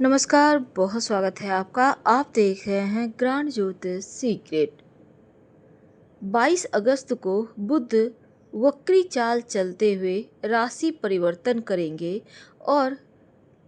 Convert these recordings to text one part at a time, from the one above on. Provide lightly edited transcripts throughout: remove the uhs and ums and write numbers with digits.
नमस्कार, बहुत स्वागत है आपका। आप देख रहे हैं ग्रांड ज्योतिष सीक्रेट। 22 अगस्त को बुध वक्री चाल चलते हुए राशि परिवर्तन करेंगे और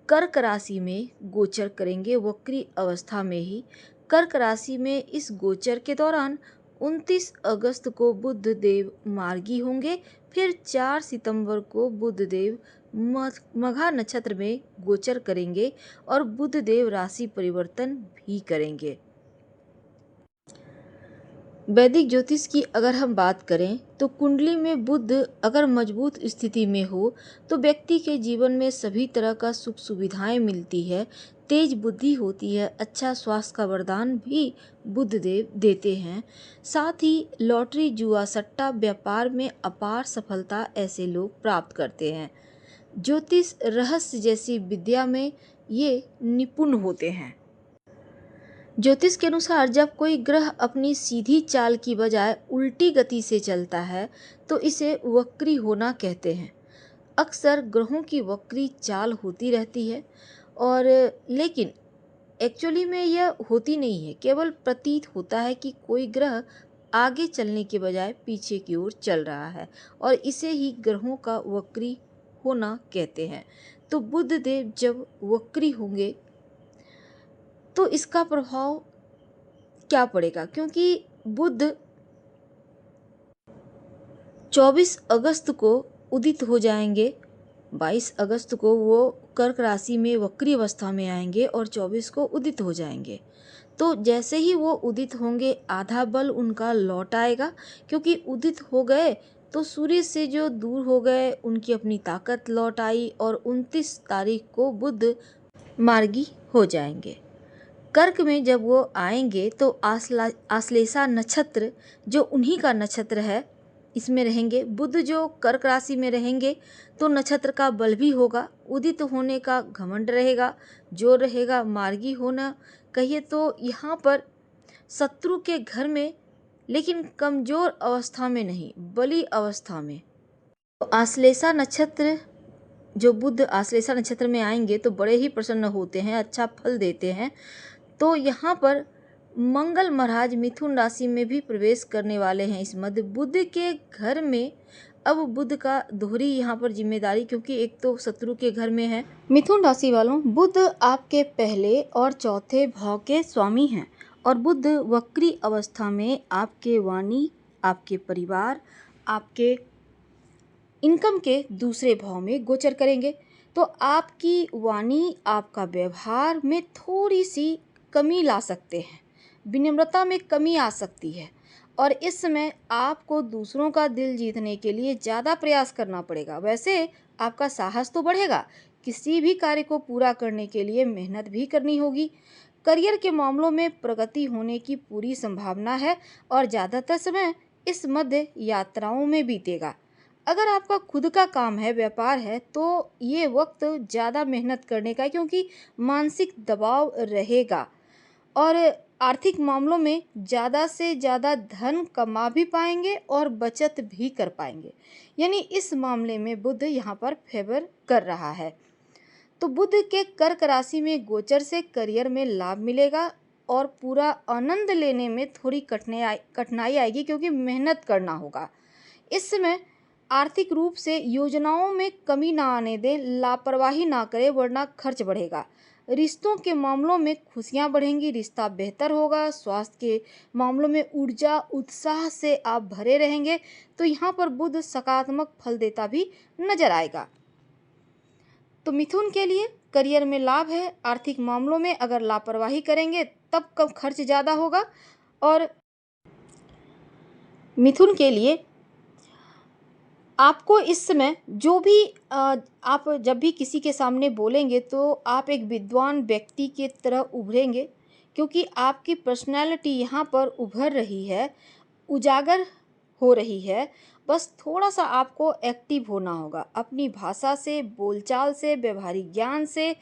कर्क राशि में गोचर करेंगे। वक्री अवस्था में ही कर्क राशि में इस गोचर के दौरान 29 अगस्त को बुध देव मार्गी होंगे। फिर 4 सितंबर को बुध देव मघा नक्षत्र में गोचर करेंगे और बुध देव राशि परिवर्तन भी करेंगे। वैदिक ज्योतिष की अगर हम बात करें तो कुंडली में बुध अगर मजबूत स्थिति में हो तो व्यक्ति के जीवन में सभी तरह का सुख सुविधाएं मिलती है, तेज बुद्धि होती है, अच्छा स्वास्थ्य का वरदान भी बुध देव देते हैं। साथ ही लॉटरी, जुआ, सट्टा, व्यापार में अपार सफलता ऐसे लोग प्राप्त करते हैं। ज्योतिष रहस्य जैसी विद्या में ये निपुण होते हैं। ज्योतिष के अनुसार जब कोई ग्रह अपनी सीधी चाल की बजाय उल्टी गति से चलता है तो इसे वक्री होना कहते हैं। अक्सर ग्रहों की वक्री चाल होती रहती है और लेकिन एक्चुअली में यह होती नहीं है, केवल प्रतीत होता है कि कोई ग्रह आगे चलने के बजाय पीछे की ओर चल रहा है और इसे ही ग्रहों का वक्री होना कहते हैं। तो बुध देव जब वक्री होंगे तो इसका प्रभाव क्या पड़ेगा, क्योंकि बुध 24 अगस्त को उदित हो जाएंगे। 22 अगस्त को वो कर्क राशि में वक्री अवस्था में आएंगे और 24 को उदित हो जाएंगे। तो जैसे ही वो उदित होंगे आधा बल उनका लौट आएगा, क्योंकि उदित हो गए तो सूर्य से जो दूर हो गए उनकी अपनी ताकत लौट आई और 29 तारीख को बुध मार्गी हो जाएंगे। कर्क में जब वो आएंगे तो आश्लेषा नक्षत्र जो उन्हीं का नक्षत्र है इसमें रहेंगे। बुध जो कर्क राशि में रहेंगे तो नक्षत्र का बल भी होगा, उदित होने का घमंड रहेगा, जो रहेगा मार्गी होना कहिए तो यहाँ पर शत्रु के घर में, लेकिन कमजोर अवस्था में नहीं, बली अवस्था में। तो आश्लेषा नक्षत्र जो बुध आश्लेषा नक्षत्र में आएंगे तो बड़े ही प्रसन्न होते हैं, अच्छा फल देते हैं। तो यहाँ पर मंगल महाराज मिथुन राशि में भी प्रवेश करने वाले हैं इस मध्य। बुध के घर में अब बुध का दोहरी यहाँ पर जिम्मेदारी, क्योंकि एक तो शत्रु के घर में है। मिथुन राशि वालों, बुध आपके पहले और चौथे भाव के स्वामी हैं और बुध वक्री अवस्था में आपके वाणी, आपके परिवार, आपके इनकम के दूसरे भाव में गोचर करेंगे। तो आपकी वाणी, आपका व्यवहार में थोड़ी सी कमी ला सकते हैं, विनम्रता में कमी आ सकती है और इस समय आपको दूसरों का दिल जीतने के लिए ज़्यादा प्रयास करना पड़ेगा। वैसे आपका साहस तो बढ़ेगा, किसी भी कार्य को पूरा करने के लिए मेहनत भी करनी होगी। करियर के मामलों में प्रगति होने की पूरी संभावना है और ज़्यादातर समय इस मध्य यात्राओं में बीतेगा। अगर आपका खुद का काम है, व्यापार है, तो ये वक्त ज़्यादा मेहनत करने का है, क्योंकि मानसिक दबाव रहेगा और आर्थिक मामलों में ज़्यादा से ज़्यादा धन कमा भी पाएंगे और बचत भी कर पाएंगे। यानी इस मामले में बुध यहाँ पर फेवर कर रहा है। तो बुध के कर्क राशि में गोचर से करियर में लाभ मिलेगा और पूरा आनंद लेने में थोड़ी कठिनाई आएगी, क्योंकि मेहनत करना होगा। इस समय आर्थिक रूप से योजनाओं में कमी ना आने दें, लापरवाही ना करें वरना खर्च बढ़ेगा। रिश्तों के मामलों में खुशियां बढ़ेंगी, रिश्ता बेहतर होगा। स्वास्थ्य के मामलों में ऊर्जा उत्साह से आप भरे रहेंगे। तो यहाँ पर बुध सकारात्मक फल देता भी नजर आएगा। तो मिथुन के लिए करियर में लाभ है, आर्थिक मामलों में अगर लापरवाही करेंगे तब कब खर्च ज़्यादा होगा। और मिथुन के लिए आपको इस समय जो भी आप जब भी किसी के सामने बोलेंगे तो आप एक विद्वान व्यक्ति की तरह उभरेंगे, क्योंकि आपकी पर्सनैलिटी यहाँ पर उभर रही है, उजागर हो रही है। बस थोड़ा सा आपको एक्टिव होना होगा, अपनी भाषा से, बोलचाल से, व्यवहारिक ज्ञान से।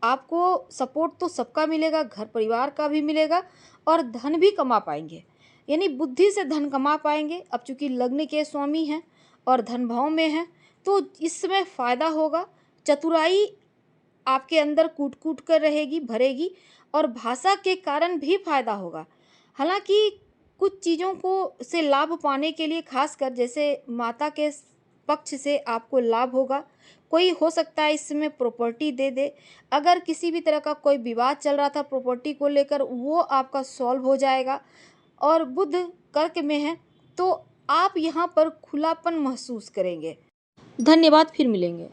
आपको सपोर्ट तो सबका मिलेगा, घर परिवार का भी मिलेगा और धन भी कमा पाएंगे, यानी बुद्धि से धन कमा पाएंगे। अब चूंकि लग्न के स्वामी हैं और धन भाव में है तो इस समय फायदा होगा। चतुराई आपके अंदर कूट कूट कर रहेगी, भरेगी, और भाषा के कारण भी फायदा होगा। हालांकि कुछ चीज़ों को से लाभ पाने के लिए, खासकर जैसे माता के पक्ष से आपको लाभ होगा। कोई हो सकता है इस समय प्रॉपर्टी दे दे। अगर किसी भी तरह का कोई विवाद चल रहा था प्रॉपर्टी को लेकर, वो आपका सॉल्व हो जाएगा। और बुध कर्क में है तो आप यहाँ पर खुलापन महसूस करेंगे। धन्यवाद, फिर मिलेंगे।